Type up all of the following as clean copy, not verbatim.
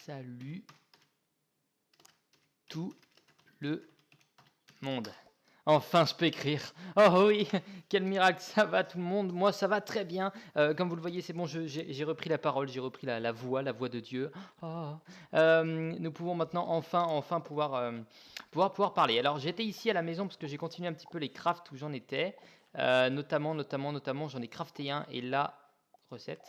Salut tout le monde. Enfin, je peux écrire. Oh oui, quel miracle, ça va tout le monde. Moi, ça va très bien. Comme vous le voyez, c'est bon, j'ai repris la parole, j'ai repris la voix de Dieu. Oh. Nous pouvons maintenant enfin pouvoir parler. Alors, j'étais ici à la maison parce que j'ai continué un petit peu les crafts où j'en étais. Notamment, j'en ai crafté un et là, recette.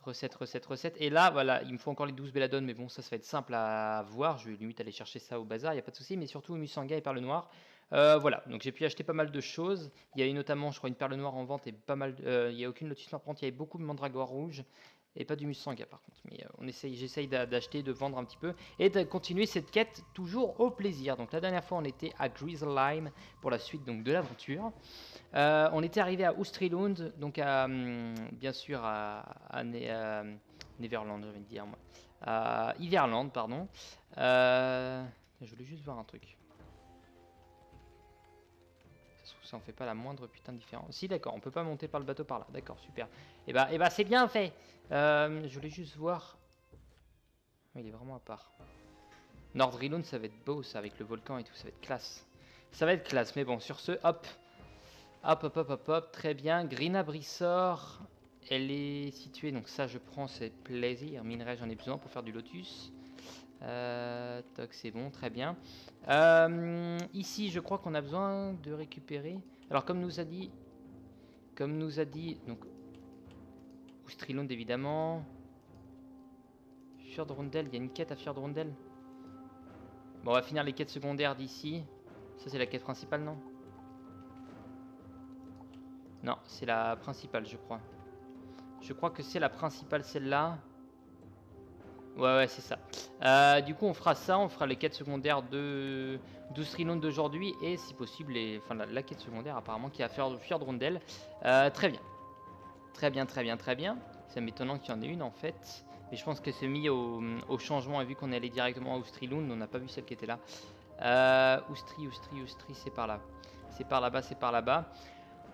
Recette. Et là, voilà, il me faut encore les 12 belladone, mais bon, ça va être simple à voir. Je vais limite aller chercher ça au bazar, il n'y a pas de souci. Mais surtout, Musanga et Perle Noire. Voilà, donc j'ai pu acheter pas mal de choses. Il y a eu notamment, je crois, une Perle Noire en vente et pas mal. Il n'y a aucune Lotus Noire. Par contre, il y avait beaucoup de Mandragore rouge et pas du Musanga par contre. Mais j'essaye d'acheter, de vendre un petit peu et de continuer cette quête toujours au plaisir. Donc la dernière fois, on était à Grizzlime pour la suite donc de l'aventure. On était arrivé à Ustrilund, donc bien sûr à Neverland, j'avais dire moi. À Iverland, pardon. Je voulais juste voir un truc. Ça en fait pas la moindre putain de différence. Si, d'accord, on peut pas monter par le bateau par là. D'accord, super. Et bah c'est bien fait. Je voulais juste voir. Il est vraiment à part. Nordrilund, ça va être beau, ça, avec le volcan et tout, ça va être classe. Ça va être classe, mais bon, sur ce, hop. Hop, très bien. Grina Brissor, elle est située, donc ça je prends, c'est plaisir. Minerai, j'en ai besoin pour faire du lotus. Toc, c'est bon, très bien. Ici, je crois qu'on a besoin de récupérer. Alors, comme nous a dit, donc, Oustrilund évidemment. Fjordrundel, il y a une quête à Fjordrundel. Bon, on va finir les quêtes secondaires d'ici. Ça, c'est la quête principale, non? Non, c'est la principale, je crois. Je crois que c'est la principale, celle-là. Ouais, c'est ça. Du coup, on fera ça, on fera les quêtes secondaires de d'Oustrilund d'aujourd'hui et si possible, la quête secondaire apparemment qui a à faire de Fjordrundel. Très bien. Très bien. C'est m'étonnant qu'il y en ait une en fait. Mais je pense que c'est mis au changement et vu qu'on est allé directement à Ustrilund, on n'a pas vu celle qui était là. Oustri, c'est par là. C'est par là-bas.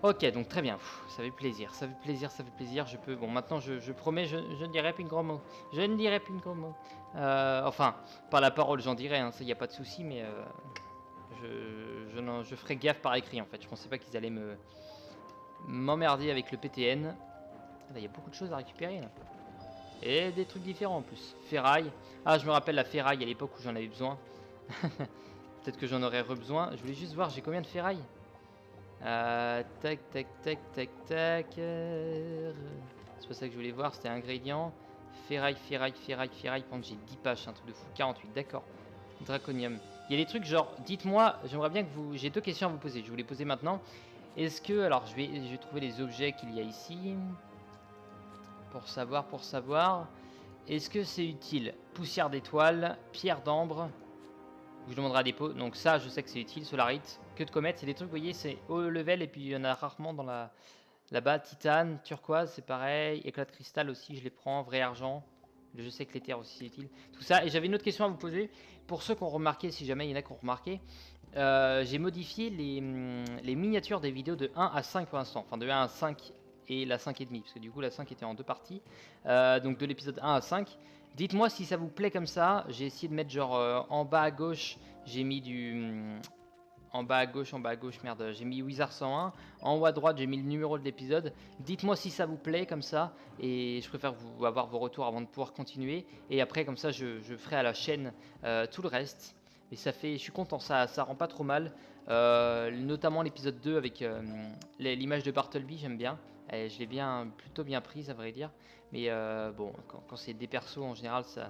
Ok, donc très bien. Ça fait plaisir. Je peux. Bon, maintenant, je promets, je ne dirai plus de gros mots. Enfin, par la parole, j'en dirai. Hein, ça, y a pas de souci, mais je ferai gaffe par écrit. En fait, je pensais pas qu'ils allaient m'emmerder avec le PTN. Il y a beaucoup de choses à récupérer là. Et des trucs différents en plus. Ferraille. Ah, je me rappelle la ferraille à l'époque où j'en avais besoin. Peut-être que j'en aurais besoin. Je voulais juste voir, j'ai combien de ferraille. Tac. C'est pas ça que je voulais voir, c'était ingrédients. Ferraille. Pendant j'ai 10 pages, un truc de fou. 48, d'accord. Draconium. Il y a des trucs genre, dites-moi, j'aimerais bien que vous. J'ai deux questions à vous poser. Je vous les poser maintenant. Est-ce que. Alors, je vais trouver les objets qu'il y a ici. Pour savoir. Est-ce que c'est utile? Poussière d'étoile, pierre d'ambre. Où je demanderai à dépôt. Donc ça, je sais que c'est utile. Solarite, queue de comète, c'est des trucs, vous voyez, c'est haut level et puis il y en a rarement dans là-bas. Titane, turquoise, c'est pareil. Éclat de cristal aussi, je les prends. Vrai argent. Je sais que l'éther aussi c'est utile. Tout ça. Et j'avais une autre question à vous poser. Pour ceux qui ont remarqué, si jamais il y en a qui ont remarqué, j'ai modifié les miniatures des vidéos de 1 à 5 pour l'instant. Enfin, de 1 à 5 et la 5,5. Parce que du coup, la 5 était en deux parties. Donc de l'épisode 1 à 5. Dites-moi si ça vous plaît comme ça. J'ai essayé de mettre genre en bas à gauche, j'ai mis en bas à gauche, merde, j'ai mis Wizard 101. En haut à droite, j'ai mis le numéro de l'épisode. Dites-moi si ça vous plaît comme ça. Et je préfère vous avoir vos retours avant de pouvoir continuer. Et après, comme ça, je ferai à la chaîne tout le reste. Et ça fait, je suis content, ça rend pas trop mal. Notamment l'épisode 2 avec l'image de Bartleby, j'aime bien. Et je l'ai plutôt bien prise, à vrai dire. Mais bon, quand c'est des persos en général, ça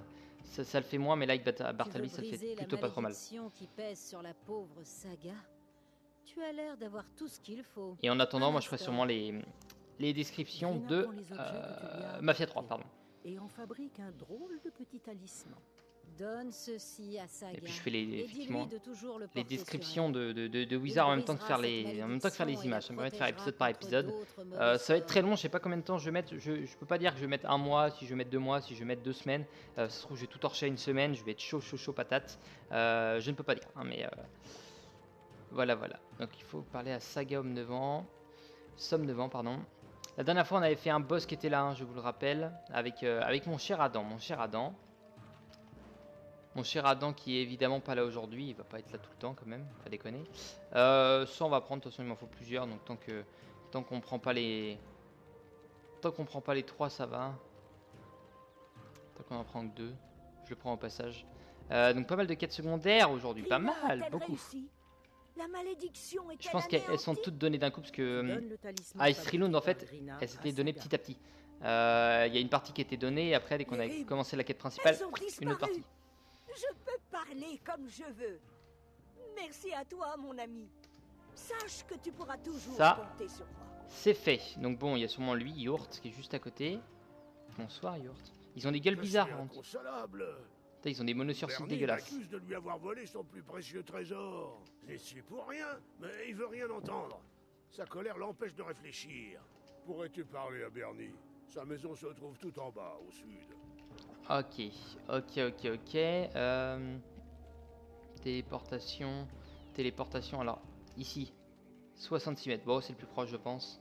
le fait moins. Mais là, avec Bartleby, ça le fait plutôt pas trop mal. Qui pèse sur la pauvre Saga. Tu as l'air d'avoir tout ce qu'il faut. Et en attendant, moi, je ferai sûrement les descriptions de Mafia 3, pardon. Et en fabrique un drôle de petit talisman. Donne ceci à Saga. Et puis je fais effectivement les descriptions de de Wizard en même temps que faire les images. Ça me permet de faire épisode par épisode. Ça va être très long, je sais pas combien de temps je vais mettre. Je peux pas dire que je vais mettre un mois, si je vais mettre 2 mois, si je vais mettre 2 semaines. Ça se trouve je vais tout torcher une semaine, je vais être chaud patate. Je ne peux pas dire, hein, mais voilà. Donc il faut parler à Saga Somnevant, pardon. La dernière fois on avait fait un boss qui était là, hein, je vous le rappelle, avec mon cher Adam. Mon cher Adam qui est évidemment pas là aujourd'hui, il va pas être là tout le temps quand même, pas déconner. Ça on va prendre, de toute façon il m'en faut plusieurs, donc tant qu'on prend pas les... Tant qu'on prend pas les 3 ça va. Tant qu'on en prend que 2, je le prends au passage. Donc pas mal de quêtes secondaires aujourd'hui, pas Rina mal, a-t-elle beaucoup. réussi? La malédiction Je est-elle pense qu'elles sont anéantie? toutes données d'un coup parce que Donne le talisman Ice Trilund en fabriqué fait, par Rina elles à étaient données Saga. petit à petit. Il y a une partie qui était donnée et après dès qu'on a Terrible. commencé la quête principale, Elles ont une autre disparu. partie. Je peux parler comme je veux. Merci à toi, mon ami. Sache que tu pourras toujours Ça. compter sur moi. C'est fait. Donc bon, il y a sûrement lui, Yurt, qui est juste à côté. Bonsoir Yurt. Ils ont des gueules bizarres. Par contre. Inconsolable. Putain, ils ont des monosurcils Bernie dégueulasses. m'accuse de lui avoir volé son plus précieux trésor. Je suis pour rien, mais il veut rien entendre. Sa colère l'empêche de réfléchir. Pourrais-tu parler à Bernie? Sa maison se trouve tout en bas, au sud. Ok. Téléportation. Téléportation, alors, ici. 66 mètres. Bon, c'est le plus proche, je pense.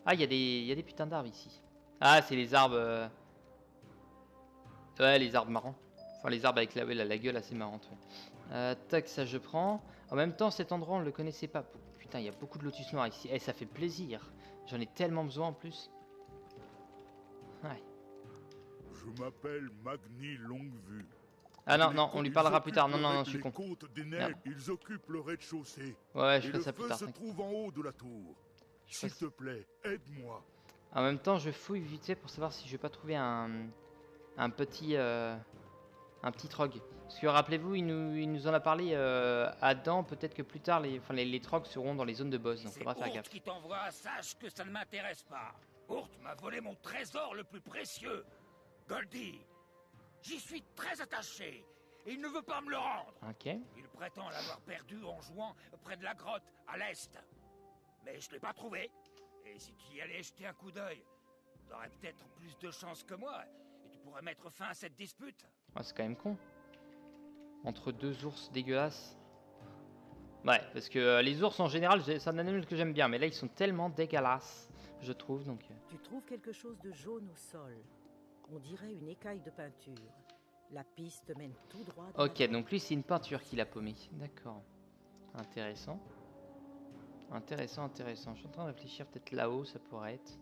Ah, il y a des putains d'arbres ici. Ah, c'est les arbres... Ouais, les arbres marrants. Enfin, les arbres avec la gueule assez marrante. Ouais. Tac, ça je prends. En même temps, cet endroit, on le connaissait pas. Putain, il y a beaucoup de lotus noirs ici. Eh, ça fait plaisir. J'en ai tellement besoin en plus. Ouais. Je m'appelle Magni Longuevue. Ah non, on lui parlera plus tard. Non, je suis con. Côtes des Merde. neiges, ils occupent le rez-de-chaussée. Ouais, je Et fais le ça plus feu tard. se T'inquiète. trouve en haut de la tour. Je S'il fais- te plaît, aide-moi. En même temps, je fouille vite fait pour savoir si je vais pas trouver un petit trog. Parce que rappelez-vous, il nous en a parlé Adam. Peut-être que plus tard, les trogs seront dans les zones de boss. Donc C'est faudra faire Hurt gaffe. qui t'envoie, sache que ça ne m'intéresse pas. Hurt m'a volé mon trésor le plus précieux. Goldie, j'y suis très attaché. Et il ne veut pas me le rendre. Ok. Il prétend l'avoir perdu en jouant près de la grotte, à l'est. Mais je l'ai pas trouvé. Et si tu y allais jeter un coup d'œil, t'aurais peut-être plus de chance que moi. Et tu pourrais mettre fin à cette dispute. Ah, c'est quand même con. Entre deux ours dégueulasses. Ouais, parce que les ours en général, c'est un animal que j'aime bien. Mais là, ils sont tellement dégueulasses, je trouve. Donc. Tu trouves quelque chose de jaune au sol. On dirait une écaille de peinture. La piste mène tout droit. dans la Ok, grotte. donc lui, c'est une peinture qu'il a paumé. D'accord. Intéressant. Intéressant. Je suis en train de réfléchir, peut-être là-haut, ça pourrait être.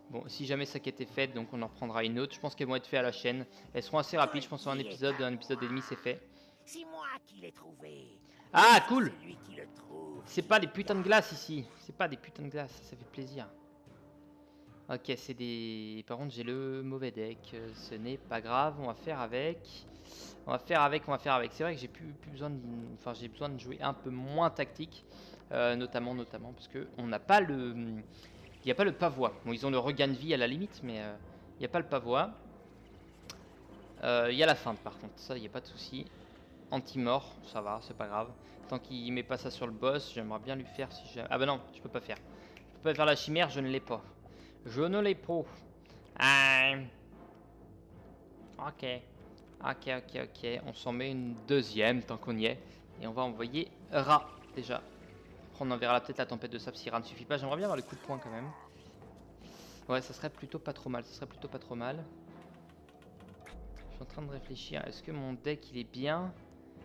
Bon, si jamais ça qui était faite, donc on en reprendra une autre. Je pense qu'elles vont être faites à la chaîne. Elles seront assez rapides, je pense en un épisode et demi, c'est fait. C'est moi qui l'ai trouvé. Ah, cool! C'est lui qui le trouve. C'est pas des putains de glace ici. C'est pas des putains de glace, ça fait plaisir. Ok, c'est des... Par contre, j'ai le mauvais deck. Ce n'est pas grave, on va faire avec. On va faire avec. C'est vrai que j'ai plus besoin de... Enfin, j'ai besoin de jouer un peu moins tactique. Notamment, parce que on n'a pas le... Il n'y a pas le pavois. Bon, ils ont le regain de vie à la limite, mais il n'y a pas le pavois. Il y a la feinte par contre, ça, il n'y a pas de souci. Anti-mort, ça va, c'est pas grave. Tant qu'il met pas ça sur le boss, j'aimerais bien lui faire si j'ai... Ah bah non, je peux pas faire. Je peux pas faire la chimère, je ne l'ai pas. Je ne l'ai pas. Ok. On s'en met une deuxième tant qu'on y est. Et on va envoyer Ra déjà. Après on enverra peut-être la tempête de sable si Ra ne suffit pas. J'aimerais bien avoir le coup de poing quand même. Ouais, ça serait plutôt pas trop mal. Je suis en train de réfléchir. Est-ce que mon deck il est bien?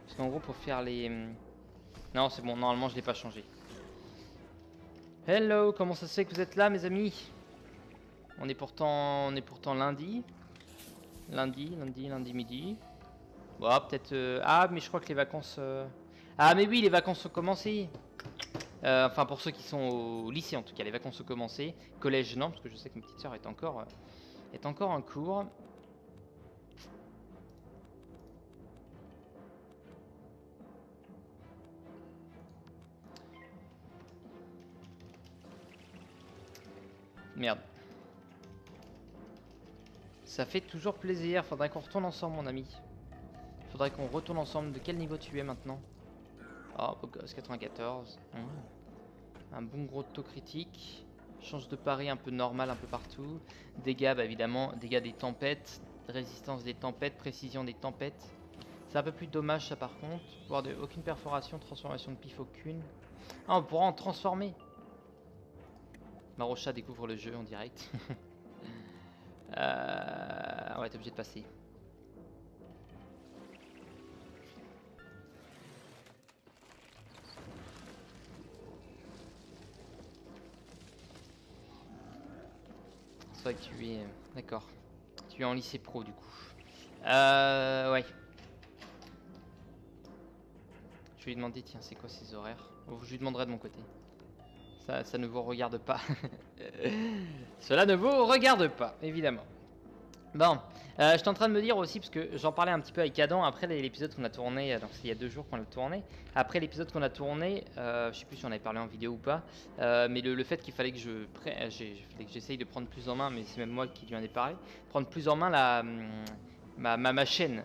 Parce qu'en gros pour faire les... Non c'est bon, normalement je l'ai pas changé. Hello, comment ça se fait que vous êtes là mes amis? On est pourtant lundi. Lundi midi. Bon, peut-être... Ah mais je crois que les vacances... Ah mais oui, les vacances ont commencé. Enfin pour ceux qui sont au lycée en tout cas, les vacances ont commencé. Collège non, parce que je sais que ma petite soeur est encore en cours. Merde. Ça fait toujours plaisir. Faudrait qu'on retourne ensemble, mon ami. Faudrait qu'on retourne ensemble. De quel niveau tu es maintenant? Oh, beau gosse, 94. Un bon gros taux critique. Chance de pari un peu normal un peu partout. Dégâts, bah évidemment. Dégâts des tempêtes. Résistance des tempêtes. Précision des tempêtes. C'est un peu plus dommage, ça, par contre. Pouvoir de aucune perforation. Transformation de pif aucune. Ah, on pourra en transformer. Marocha découvre le jeu en direct. Ouais, t'es obligé de passer. C'est vrai que tu es... D'accord. Tu es en lycée pro du coup. Ouais. Je vais lui demander, tiens, c'est quoi ses horaires? Je lui demanderai de mon côté. Ça ne vous regarde pas. Cela ne vous regarde pas, évidemment. Bon, j'étais en train de me dire aussi, parce que j'en parlais un petit peu avec Adam, après l'épisode qu'on a tourné, donc il y a 2 jours qu'on l'a tourné, après l'épisode qu'on a tourné, je sais plus si on avait parlé en vidéo ou pas, mais le fait qu'il fallait que j'essaye de prendre plus en main, mais c'est même moi qui lui en ai parlé, prendre plus en main ma chaîne,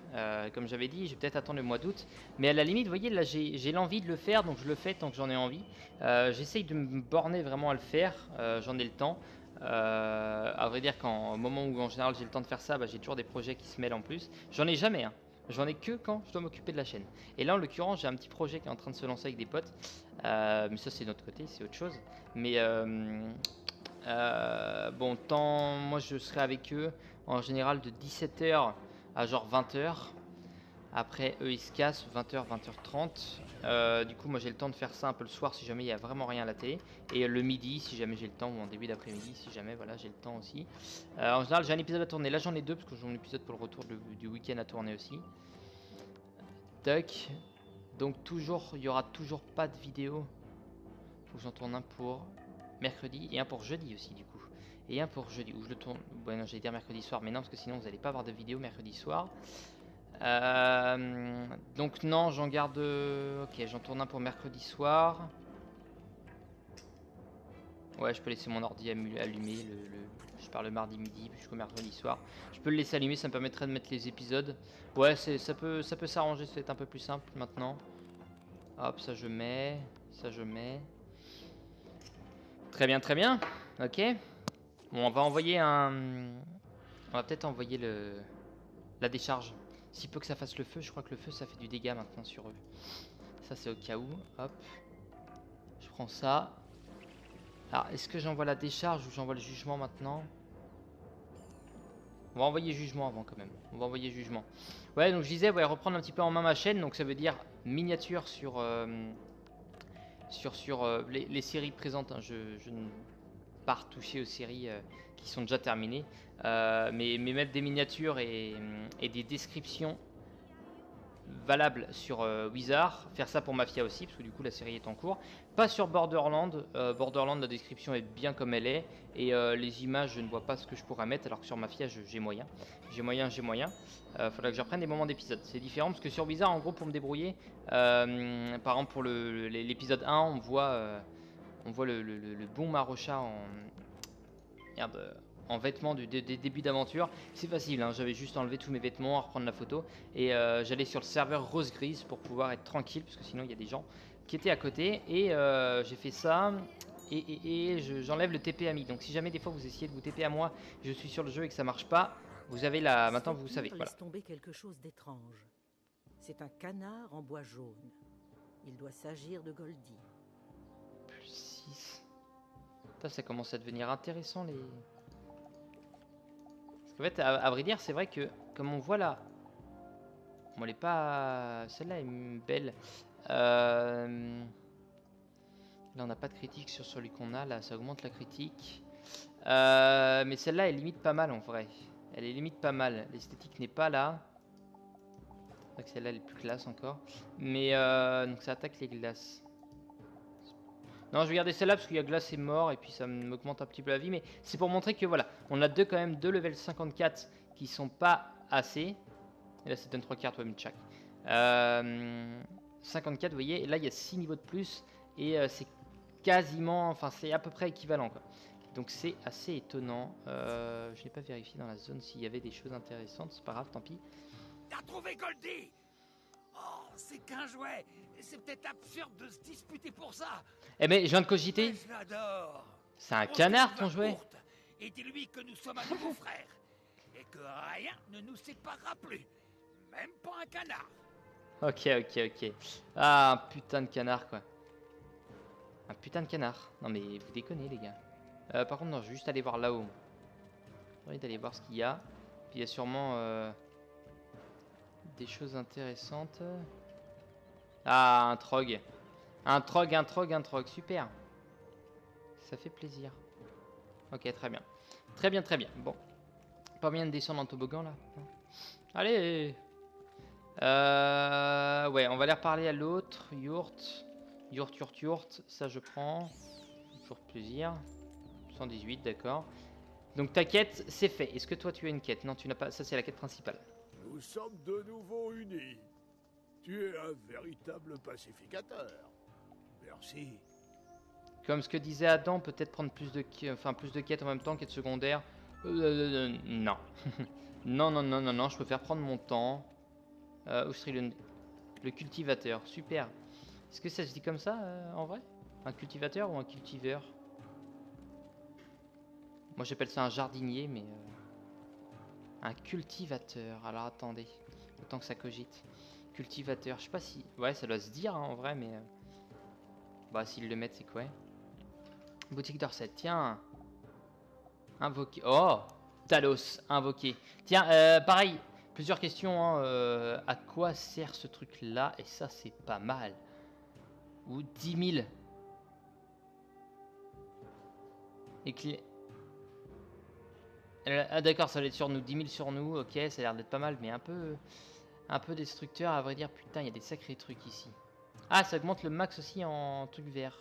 comme j'avais dit, je vais peut-être attendre le mois d'août, mais à la limite, vous voyez, là j'ai l'envie de le faire, donc je le fais tant que j'en ai envie, j'essaye de me borner vraiment à le faire, j'en ai le temps. À vrai dire qu'au moment où en général j'ai le temps de faire ça, j'ai toujours des projets qui se mêlent en plus. J'en ai jamais, hein. J'en ai que quand je dois m'occuper de la chaîne. Et là en l'occurrence j'ai un petit projet qui est en train de se lancer avec des potes. Mais ça c'est notre côté, c'est autre chose. Mais bon, moi je serai avec eux en général de 17h à genre 20h. Après eux ils se cassent 20h, 20h30. Du coup moi j'ai le temps de faire ça un peu le soir si jamais il n'y a vraiment rien à la télé. Et le midi si jamais j'ai le temps, ou en début d'après-midi si jamais voilà j'ai le temps aussi. En général j'ai un épisode à tourner, là j'en ai 2 parce que j'ai un épisode pour le retour du week-end à tourner aussi. Tac. Donc toujours, il n'y aura toujours pas de vidéo. Faut que j'en tourne un pour mercredi et un pour jeudi aussi du coup. Et un pour jeudi où je le tourne, bon non j'allais dire mercredi soir mais non parce que sinon vous n'allez pas avoir de vidéo mercredi soir. Donc non, j'en garde... Ok, j'en tourne un pour mercredi soir. Ouais, je peux laisser mon ordi allumé. Je pars le mardi midi jusqu'au mercredi soir. Je peux le laisser allumé, ça me permettrait de mettre les épisodes. Ouais, ça peut s'arranger, c'est un peu plus simple maintenant. Hop, ça je mets. Ça je mets. Très bien, très bien. Ok. Bon, on va envoyer un... On va peut-être envoyer la décharge. Si peu que ça fasse le feu, je crois que le feu ça fait du dégât maintenant sur eux. Ça c'est au cas où. Hop. Je prends ça. Alors est-ce que j'envoie la décharge ou j'envoie le jugement maintenant? On va envoyer jugement avant quand même. On va envoyer jugement. Ouais donc je disais ouais, reprendre un petit peu en main ma chaîne. Donc ça veut dire miniature sur les séries présentes. Hein. Je ne pas retoucher aux séries qui sont déjà terminées. Mais mettre des miniatures et des descriptions valables sur Wizard, faire ça pour Mafia aussi parce que du coup la série est en cours, pas sur Borderland. Borderland la description est bien comme elle est et les images je ne vois pas ce que je pourrais mettre alors que sur Mafia j'ai moyen. Faudra que je reprenne des moments d'épisode, c'est différent parce que sur Wizard en gros pour me débrouiller par exemple pour l'épisode 1 on voit le bon Marocha en vêtements des débuts d'aventure. C'est facile, hein, j'avais juste enlevé tous mes vêtements, à reprendre la photo et j'allais sur le serveur rose-grise pour pouvoir être tranquille parce que sinon il y a des gens qui étaient à côté et j'ai fait ça et j'enlève le TP ami. Donc si jamais des fois vous essayez de vous TP à moi, je suis sur le jeu et que ça marche pas, vous avez la... Maintenant vous savez, voilà. Laisse tomber quelque chose d'étrange. C'est un canard en bois jaune. Il doit s'agir de Goldie. Plus 6. Ça commence à devenir intéressant les... En fait, à vrai dire, c'est vrai que comme on voit là, bon, elle est pas, celle-là est belle. Là, on n'a pas de critique sur celui qu'on a. Là, ça augmente la critique. Mais celle-là est limite pas mal en vrai. Elle est limite pas mal. L'esthétique n'est pas là. Donc celle-là, elle est plus classe encore. Mais donc ça attaque les glaces. Non, je vais garder celle-là parce qu'il y a glace et mort et puis ça m'augmente un petit peu la vie. Mais c'est pour montrer que voilà, on a quand même deux level 54 qui sont pas assez. Et là, ça donne 3 cartes, ouais, mais tchac. 54, vous voyez, et là, il y a 6 niveaux de plus et c'est quasiment, enfin, c'est à peu près équivalent, quoi. Donc c'est assez étonnant. Je n'ai pas vérifié dans la zone s'il y avait des choses intéressantes. C'est pas grave, tant pis. T'as trouvé Goldie? Oh, c'est qu'un jouet. C'est peut-être absurde de se disputer pour ça. Eh mais je viens de cogiter. Je l'adore. C'est un canard ton jouet. Et dis-lui que nous sommes un nouveau frère. Et que rien ne nous séparera plus. Même pas un canard. Ok. Ah, un putain de canard, quoi. Un putain de canard. Non mais vous déconnez, les gars. Par contre, non, je vais juste aller voir là-haut. J'ai envie d'aller voir ce qu'il y a. Puis il y a sûrement des choses intéressantes. Ah, un trog. Un trog, super. Ça fait plaisir. Ok, très bien. Très bien, très bien. Bon. Pas moyen de descendre en toboggan là. Allez. Ouais, on va aller reparler à l'autre. Yurt. Yurt. Ça je prends. Toujours plaisir. 118, d'accord. Donc ta quête, c'est fait. Est-ce que toi tu as une quête? Non, tu n'as pas. Ça c'est la quête principale. Nous sommes de nouveau unis. Tu es un véritable pacificateur. Merci. Comme ce que disait Adam, peut-être prendre plus de quêtes en même temps, quêtes secondaires. Non. non, je préfère prendre mon temps. Austrie, le cultivateur, super. Est-ce que ça se dit comme ça en vrai? Un cultivateur ou un cultiveur? Moi j'appelle ça un jardinier, mais un cultivateur. Alors attendez, autant que ça cogite. Cultivateur, je sais pas si... Ouais, ça doit se dire hein, en vrai, mais... Bah s'ils le mettent, c'est quoi? Boutique d'Orset, tiens. Invoqué. Oh, Talos, invoqué. Tiens, pareil, plusieurs questions. Hein, à quoi sert ce truc-là? Et ça, c'est pas mal. Ou 10 000. Et ah d'accord, ça va être sur nous, 10 000 sur nous, ok, ça a l'air d'être pas mal, mais un peu destructeur à vrai dire. Putain, il y a des sacrés trucs ici. Ah, ça augmente le max aussi en truc vert.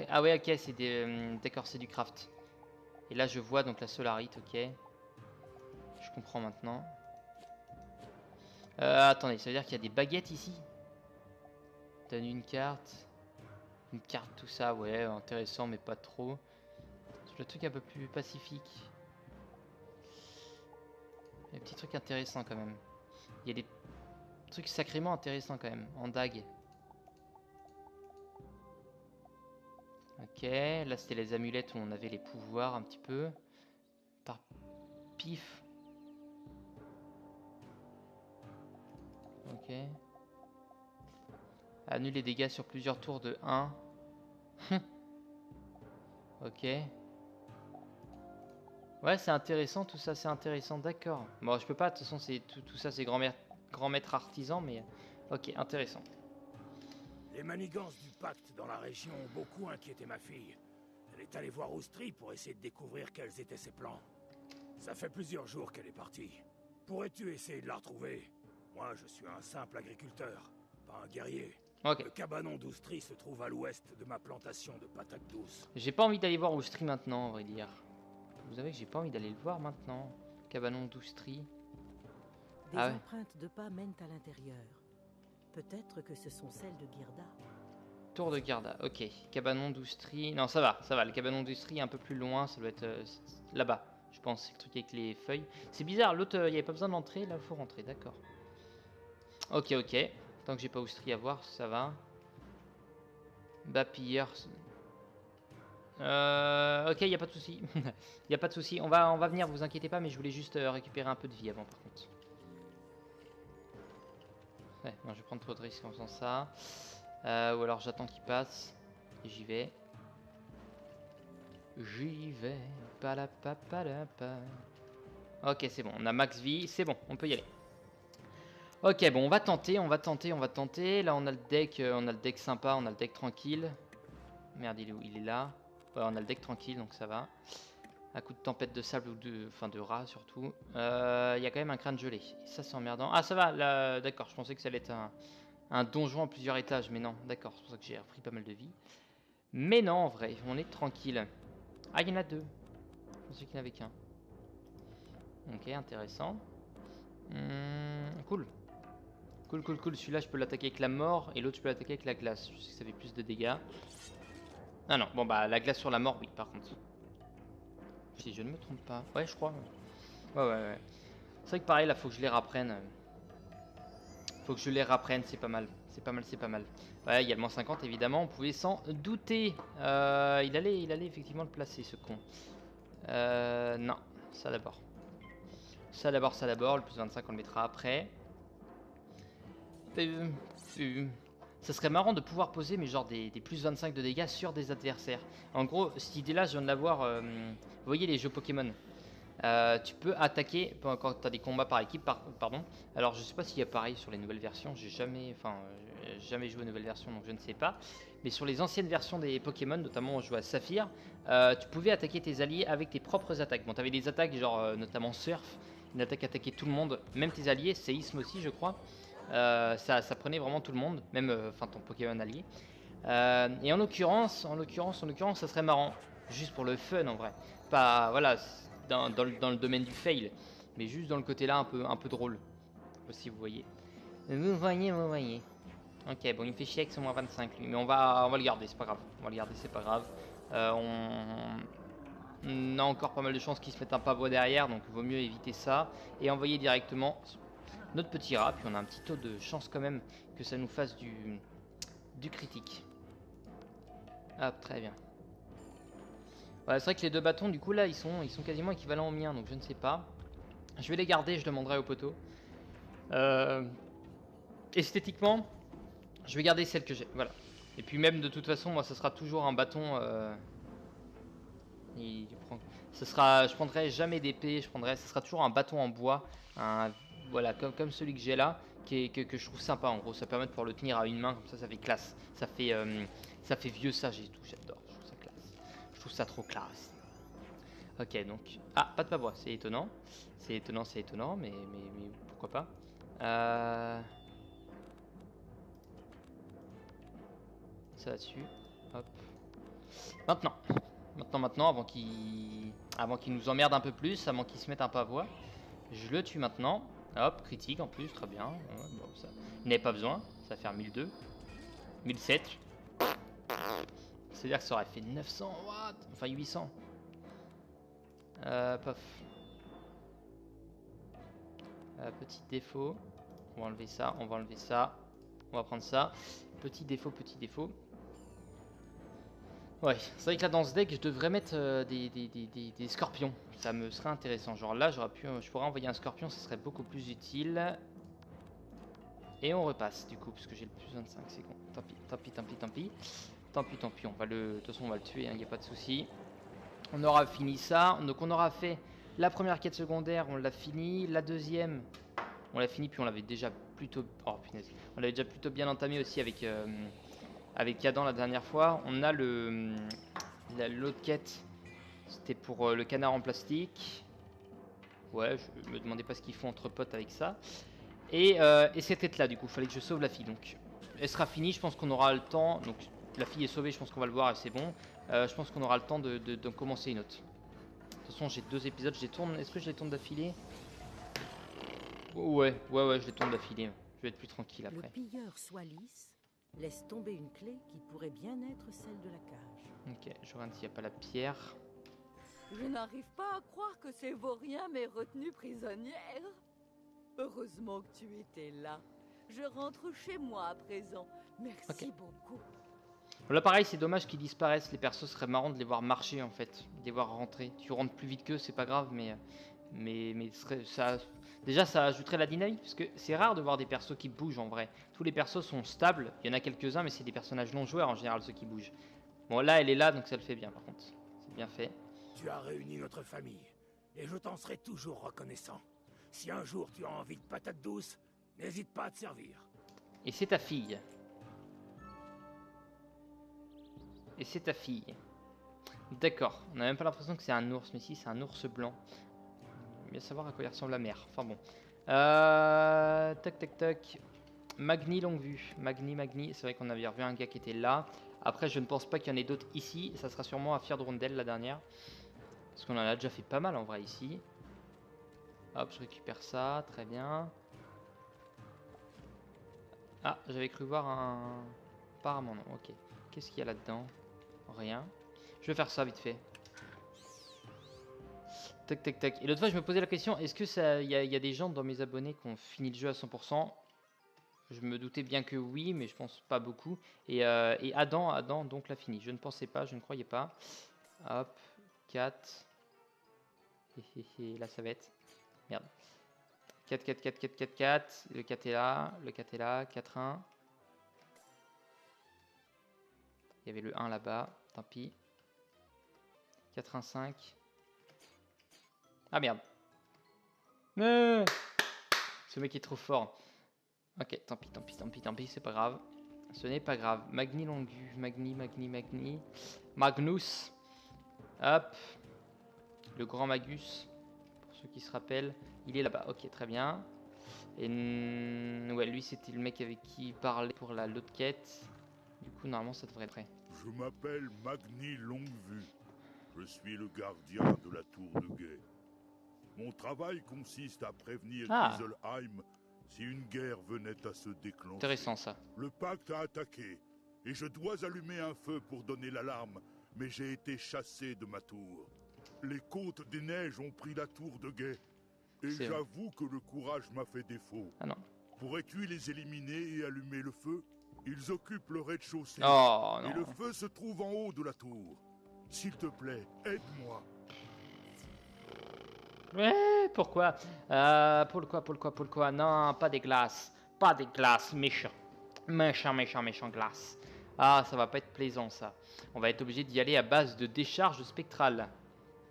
Ah ouais, ok, c'est des... D'accord, c'est du craft. Et là, je vois donc la solarite, ok. Je comprends maintenant. Attendez, ça veut dire qu'il y a des baguettes ici? Donne une carte. Une carte, tout ça, ouais, intéressant, mais pas trop. C'est le truc un peu plus pacifique. Il y a des petits trucs intéressants quand même. Il y a des trucs sacrément intéressants quand même, en dague. Ok, là c'était les amulettes où on avait les pouvoirs un petit peu. Par pif. Ok. Annule les dégâts sur plusieurs tours de 1. Ok. Ouais, c'est intéressant, tout ça, c'est intéressant, d'accord. Bon, je peux pas, de toute façon, c'est tout ça, c'est grand maître artisan, mais... Ok, intéressant. Les manigances du pacte dans la région ont beaucoup inquiété ma fille. Elle est allée voir Austrie pour essayer de découvrir quels étaient ses plans. Ça fait plusieurs jours qu'elle est partie. Pourrais-tu essayer de la retrouver? Moi, je suis un simple agriculteur, pas un guerrier. Ok. Le cabanon d'Austrie se trouve à l'ouest de ma plantation de patates douces. J'ai pas envie d'aller voir Austrie maintenant, à vrai dire. Vous savez que j'ai pas envie d'aller le voir maintenant. Cabanon d'Austrie. Des Ah ouais. empreintes de pas mènent à l'intérieur. Peut-être que ce sont celles de Girda. Tour de Garda, ok. Cabanon d'Austrie. Non, ça va. Le cabanon d'Austrie est un peu plus loin, ça doit être là-bas. Je pense, c'est le truc avec les feuilles. C'est bizarre, l'autre, il n'y avait pas besoin d'entrer, là, il faut rentrer, d'accord. Ok. Tant que j'ai pas Austrie à voir, ça va. Bapilleur. Ok, il n'y a pas de souci. Il n'y a pas de souci. On va venir, vous inquiétez pas, mais je voulais juste récupérer un peu de vie avant, par contre. Ouais, non, je vais prendre trop de risques en faisant ça. Ou alors j'attends qu'il passe. Et j'y vais. Palapapalapa. Ok, c'est bon. On a max vie. C'est bon, on peut y aller. Ok, bon, on va tenter. Là, on a le deck sympa, on a le deck tranquille. Merde, il est là. Ouais, on a le deck tranquille, donc ça va. À coup de tempête de sable ou de rat surtout. Il y a quand même un crâne gelé. Et ça, c'est emmerdant. Ah, ça va, là, d'accord. Je pensais que ça allait être un donjon en plusieurs étages, mais non, d'accord. C'est pour ça que j'ai repris pas mal de vie. Mais non, en vrai, on est tranquille. Ah, il y en a deux. Je pensais qu'il n'y en avait qu'un. Ok, intéressant. Cool. Cool. Celui-là, je peux l'attaquer avec la mort et l'autre, je peux l'attaquer avec la glace. Je sais que ça fait plus de dégâts. Ah non, bon bah la glace sur la mort, oui, par contre. Si je ne me trompe pas. Ouais, je crois. Ouais. C'est vrai que pareil, là, faut que je les rapprenne. C'est pas mal. C'est pas mal. Ouais, il y a le moins 50, évidemment. On pouvait s'en douter. Il allait effectivement le placer, ce con. Non, ça d'abord. Le plus 25, on le mettra après. Ça serait marrant de pouvoir poser mais genre des plus 25 de dégâts sur des adversaires. En gros, cette idée là je viens de l'avoir, vous voyez les jeux Pokémon. Tu peux attaquer quand tu as des combats par équipe, pardon. Alors je sais pas s'il y a pareil sur les nouvelles versions, j'ai jamais joué aux nouvelles versions donc je ne sais pas. Mais sur les anciennes versions des Pokémon, notamment on jouait à Saphir, tu pouvais attaquer tes alliés avec tes propres attaques. Bon, tu avais des attaques genre notamment Surf, une attaque attaquer tout le monde, même tes alliés, Séisme aussi je crois. Ça prenait vraiment tout le monde, même ton Pokémon allié. Et en l'occurrence, ça serait marrant, juste pour le fun en vrai. Pas voilà, dans le domaine du fail, mais juste dans le côté là un peu drôle. Je sais pas si vous voyez. Vous voyez. Ok, bon, il me fait chier avec son moins 25 lui, mais on va le garder, c'est pas grave. On va le garder, c'est pas grave. On a encore pas mal de chances qu'il se mette un pavois derrière, donc il vaut mieux éviter ça et envoyer directement notre petit rat. Puis on a un petit taux de chance quand même que ça nous fasse du critique. Hop, très bien. Ouais, c'est vrai que les deux bâtons, du coup, là, ils sont quasiment équivalents aux miens, donc je ne sais pas. Je vais les garder, je demanderai au poteau. Esthétiquement, je vais garder celle que j'ai, voilà. Et puis même, de toute façon, moi, ça sera toujours un bâton... je prendrai jamais d'épée, ce sera toujours un bâton en bois, voilà, comme celui que j'ai là, que je trouve sympa. En gros, ça permet de pouvoir le tenir à une main, comme ça fait classe. Ça fait vieux sage et tout, j'adore, je trouve ça classe. Je trouve ça trop classe. Ok, donc... Ah, pas de pavois, c'est étonnant. C'est étonnant, mais pourquoi pas. Ça là-dessus. Hop. Maintenant, avant qu'il nous emmerde un peu plus, avant qu'il se mette un pavois, je le tue maintenant. Hop, critique en plus, très bien. Ouais, bon, ça... Il n'avait pas besoin, ça va faire 1002. 1007. C'est-à-dire que ça aurait fait 900, what? Enfin 800. Pof. Petit défaut. On va enlever ça, on va prendre ça. Petit défaut. Ouais, c'est vrai que là dans ce deck, je devrais mettre des scorpions. Ça me serait intéressant. Genre là, je pourrais envoyer un scorpion, ça serait beaucoup plus utile. Et on repasse du coup, parce que j'ai le plus 25, c'est con. Tant pis. De toute façon, on va le tuer, il n'y a pas de souci. On aura fini ça. Donc on aura fait la première quête secondaire, on l'a fini. La deuxième, on l'a fini, puis on l'avait déjà plutôt... Oh punaise. On l'avait déjà plutôt bien entamé aussi avec Adam la dernière fois. On a l'autre quête, c'était pour le canard en plastique. Ouais, je me demandais pas ce qu'ils font entre potes avec ça. Et cette quête là, du coup, il fallait que je sauve la fille. Donc elle sera finie, je pense qu'on aura le temps. Donc la fille est sauvée, je pense qu'on va le voir et c'est bon. Je pense qu'on aura le temps de commencer une autre. De toute façon, j'ai 2 épisodes, je les tourne. Est-ce que je les tourne d'affilée? Ouais, je les tourne d'affilée. Je vais être plus tranquille après. Le pilleur Soalis laisse tomber une clé qui pourrait bien être celle de la cage. Ok, je regarde s'il n'y a pas la pierre. Je n'arrive pas à croire que ces vauriens m'aient retenue prisonnière. Heureusement que tu étais là. Je rentre chez moi à présent. Merci beaucoup. Là pareil, c'est dommage qu'ils disparaissent. Les persos, serait marrant de les voir marcher en fait, de les voir rentrer. Tu rentres plus vite qu'eux, c'est pas grave, mais déjà ça ajouterait la dynamique, parce que c'est rare de voir des persos qui bougent en vrai. Tous les persos sont stables, il y en a quelques-uns, mais c'est des personnages non joueurs en général ceux qui bougent. Bon là, elle est là, donc ça le fait bien par contre. C'est bien fait. Tu as réuni notre famille, et je t'en serai toujours reconnaissant. Si un jour tu as envie de patates douces, n'hésite pas à te servir. Et c'est ta fille. D'accord, on n'a même pas l'impression que c'est un ours, mais si, c'est un ours blanc. Bien savoir à quoi il ressemble la mère. Enfin bon. Tac. Magni longue vue. Magni. C'est vrai qu'on avait revu un gars qui était là. Après, je ne pense pas qu'il y en ait d'autres ici. Ça sera sûrement à Fier de Rondelle la dernière. Parce qu'on en a déjà fait pas mal en vrai ici. Hop, je récupère ça. Très bien. Ah, j'avais cru voir un... Apparemment non, ok. Qu'est-ce qu'il y a là-dedans? Rien. Je vais faire ça vite fait. Tac. Et l'autre fois, je me posais la question, est-ce que ça, il y a des gens dans mes abonnés qui ont fini le jeu à 100%? Je me doutais bien que oui, mais je pense pas beaucoup. Et Adam donc l'a fini. Je ne pensais pas, je ne croyais pas. Hop, 4. Là, ça va être... Merde. 4. Le 4 est là. 4-1. Il y avait le 1 là-bas, tant pis. 4-1-5. Ah merde. Ce mec est trop fort. Ok, tant pis, tant pis, tant pis, tant pis, c'est pas grave. Ce n'est pas grave. Magni Longu, Magni. Magnus. Hop. Le grand Magus. Pour ceux qui se rappellent. Il est là-bas. Ok, très bien. Et ouais, lui c'était le mec avec qui il parlait pour l'autre quête. Du coup, normalement, ça devrait être prêt. Je m'appelle Magni Longue-Vue. Je suis le gardien de la tour de guet. Mon travail consiste à prévenir Griselheim si une guerre venait à se déclencher. Intéressant ça. Le pacte a attaqué et je dois allumer un feu pour donner l'alarme, mais j'ai été chassé de ma tour. Les côtes des neiges ont pris la tour de guet et j'avoue que le courage m'a fait défaut. Ah non. Pourrais-tu les éliminer et allumer le feu? Ils occupent le rez-de-chaussée Oh, et le feu se trouve en haut de la tour. S'il te plaît, aide-moi. Ouais, pourquoi pourquoi non, pas des glaces. Pas des glaces, méchant. Méchant glace. Ah, ça va pas être plaisant, ça. On va être obligé d'y aller à base de décharge spectrale.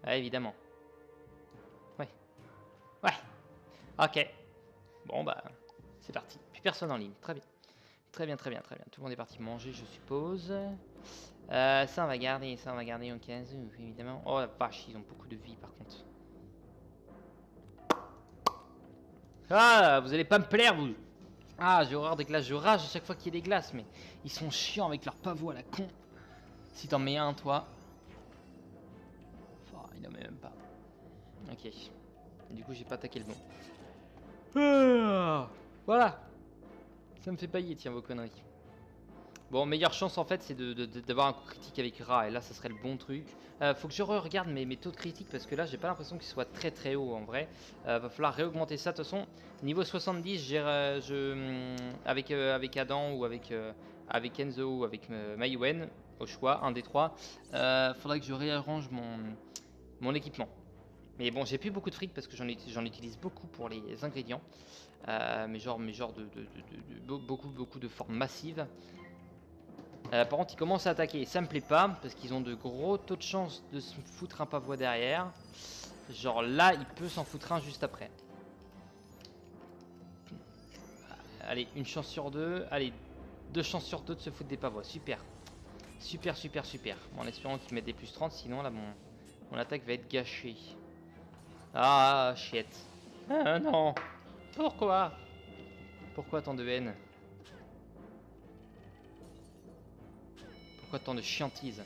Ah, évidemment. Ouais. Ok. Bon, bah, c'est parti. Plus personne en ligne. Très bien. Très bien. Tout le monde est parti manger, je suppose. Ça, on va garder en 15, évidemment. Oh la vache, ils ont beaucoup de vie, par contre. Ah, vous allez pas me plaire, vous. Ah, j'ai horreur des glaces. Je rage à chaque fois qu'il y a des glaces, mais ils sont chiants avec leur pavot à la con. Si t'en mets un, toi. Enfin, il en met même pas. Ok. Du coup, j'ai pas attaqué le bon. Voilà. Ça me fait pailler, tiens, vos conneries. Bon, meilleure chance en fait, c'est d'avoir un coup critique avec Ra. Et là, ça serait le bon truc. Faut que je regarde mes taux de critique parce que là, j'ai pas l'impression qu'ils soient très haut en vrai. Va falloir réaugmenter ça. De toute façon, niveau 70, avec Adam ou avec Enzo ou avec Maïwen, au choix, un des trois, faudrait que je réarrange mon équipement. Mais bon, j'ai plus beaucoup de fric parce que j'en utilise beaucoup pour les ingrédients. Mais genre beaucoup de formes massives. Par contre, ils commencent à attaquer et ça me plaît pas parce qu'ils ont de gros taux de chance de se foutre un pavois derrière. Genre là, il peut s'en foutre un juste après. Allez, une chance sur deux. Allez, 2 chances sur 2 de se foutre des pavois. Super. Bon, en espérant qu'ils mettent des plus 30, sinon là, mon attaque va être gâchée. Ah, shit. Ah non. Pourquoi tant de haine? Pourquoi tant de chiantise?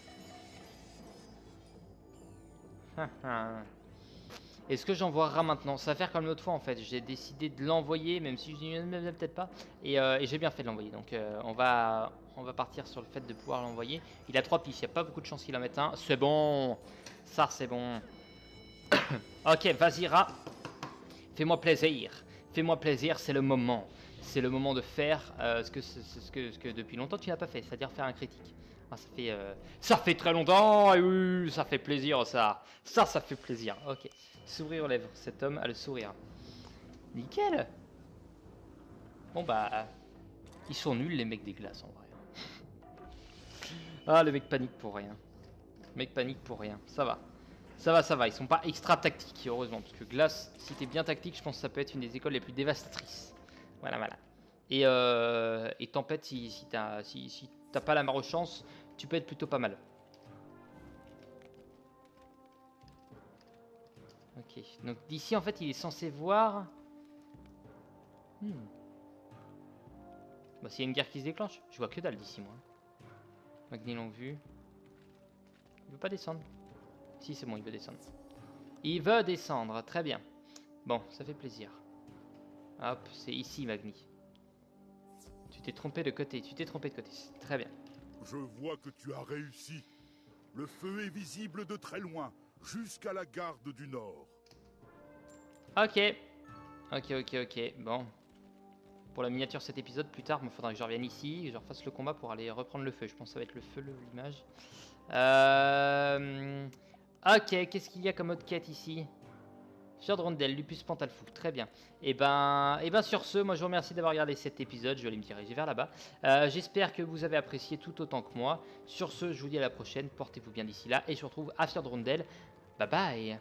Est-ce que j'envoie Ra maintenant? Ça va faire comme l'autre fois en fait. J'ai décidé de l'envoyer, même si je dis peut-être pas. Et j'ai bien fait de l'envoyer. Donc on va partir sur le fait de pouvoir l'envoyer. Il a 3 pistes, il n'y a pas beaucoup de chance qu'il en mette un. C'est bon. Ça c'est bon. Ok, vas-y Ra. Fais-moi plaisir, c'est le moment. C'est le moment de faire ce que depuis longtemps tu n'as pas fait, c'est-à-dire faire un critique. Ah, ça fait très longtemps, et oui, ça fait plaisir ça. Ça fait plaisir. Ok. Sourire aux lèvres. Cet homme a le sourire. Nickel. Bon bah, ils sont nuls les mecs des glaces en vrai. Ah, le mec panique pour rien. Ça va. Ils sont pas extra tactiques, heureusement, parce que glace, si t'es bien tactique, je pense que ça peut être une des écoles les plus dévastatrices. Voilà. Et tempête, si t'as pas la marre aux chances, tu peux être plutôt pas mal. Ok, donc d'ici en fait il est censé voir... Bah s'il y a une guerre qui se déclenche, je vois que dalle d'ici moi. Magni l'ont vu. Il veut pas descendre. Si c'est bon, il veut descendre. Il veut descendre, très bien. Bon, ça fait plaisir. Hop, c'est ici Magni. Tu t'es trompé de côté, très bien. Je vois que tu as réussi. Le feu est visible de très loin, jusqu'à la garde du Nord. Ok. Bon. Pour la miniature cet épisode, plus tard, il faudra que je revienne ici, que je refasse le combat pour aller reprendre le feu. Je pense que ça va être le feu, l'image. Ok, qu'est-ce qu'il y a comme autre quête ici? Fjord Rondel, Lupus Pantalfou, très bien. Et ben sur ce, moi je vous remercie d'avoir regardé cet épisode, je vais aller me diriger vers là-bas. J'espère que vous avez apprécié tout autant que moi. Sur ce, je vous dis à la prochaine, portez-vous bien d'ici là, et je vous retrouve à Fjord Rondel. Bye bye.